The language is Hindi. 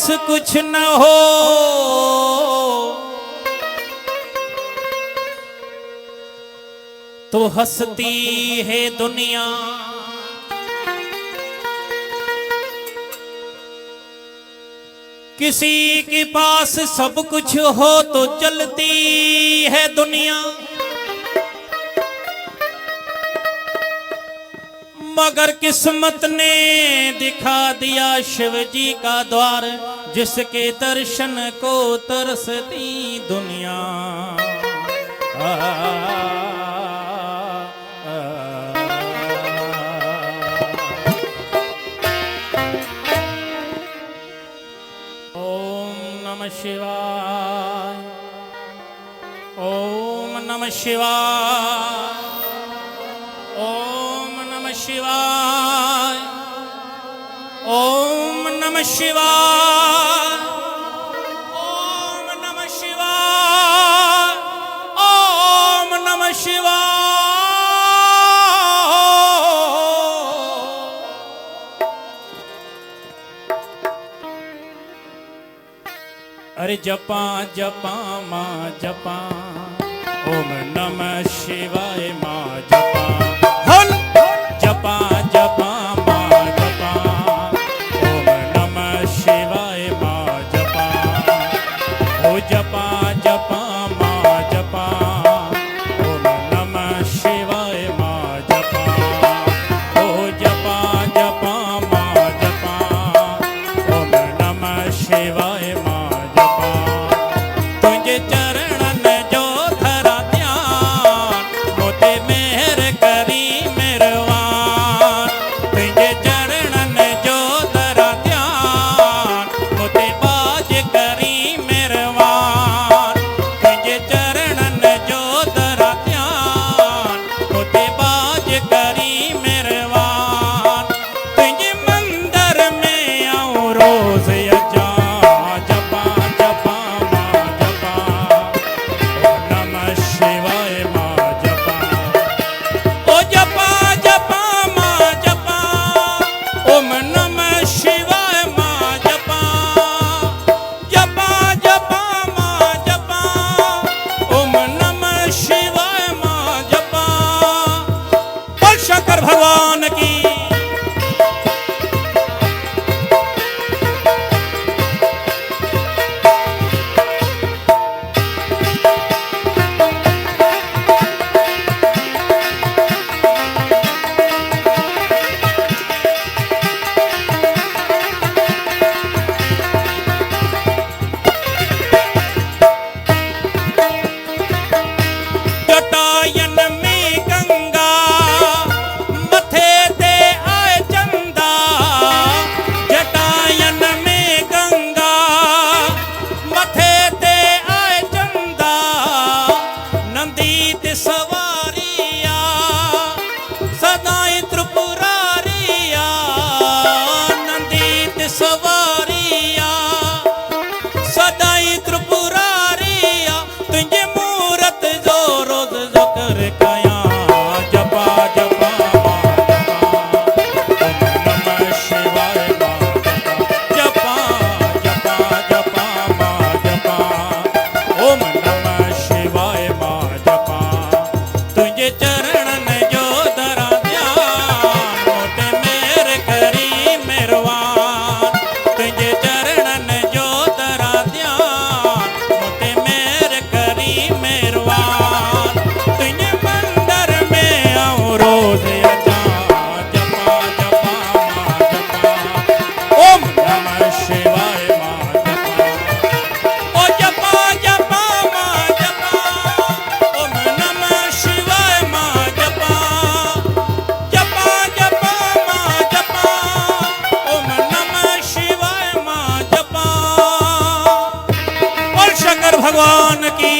पास कुछ न हो तो हंसती है दुनिया, किसी के पास सब कुछ हो तो चलती है दुनिया। मगर किस्मत ने दिखा दिया शिव जी का द्वार, जिसके दर्शन को तरसती दुनिया। ओम नमः शिवाय, ओम नमः शिवाय, ओम नमः शिवाय, ओम नमः शिवाय, ओम नमः शिवाय, ओम नमः शिवाय। अरे जपा जपा माँ जपा, ओम नमः शिवाय माँ जपा, जपा जपा माँ जपा, ओम नमः शिवाय माँ जपा, ओ जपा जपा माँ जपा, ओम नमः शिवाय माँ जपा, ओ जपा जपा माँ जपा, ओम नमः शिवाय माँ जपा। तुझे चरणन जो धरा ध्यान, मोते मेहर करी मेरवान। तुझे चरणन जो धरा ध्यान, मोते बाज करी मेरवान। तुझे चरणन जो धरा ध्यान, मोते बाज करी मेरवान। तुझे मंदिर में आऊं रोज अजा, जपा जपा माँ जपा, ओम नमः शिवाय माँ जपा, ओ जपा जपा माँ जपा, ओम नमः शिवाय माँ जपा, जपा जपा माँ जपा, ओम नमः शिवाय माँ जपा। बोल शंकर भगवान की। जटायन में गंगा, मथे ते आए चंदा। जटायन में गंगा, मथे ते आए चंदा। नंदी ते सवारिया, सदाई त्रिपुरारिया। नंदी ते सवारिया, सदाई त्रिपुरारिया। तुझे मूरत जो रोज जिक्र कया, जपा जपा माँ जपा, ओम नमः शिवाय माँ जपा, जपा जपा माँ जपा, ओम नमः शिवाय माँ जपा। तुझे चरणन जो धरा ध्यान, मोते मेर करी मेरवान। तुझे चरणन जो धरा ध्यान, मोते मेर करी मेरवान। तुझे मंदिर में आऊं रोज अजा, जपा जपा माँ जपा, ओम नमः शिवाय माँ जपा, ओ जपा जपा माँ जपा, ओम नमः शिवाय माँ जपा, जपा जपा माँ जपा, ओम नमः शिवाय माँ जपा। बोल शंकर भगवान की।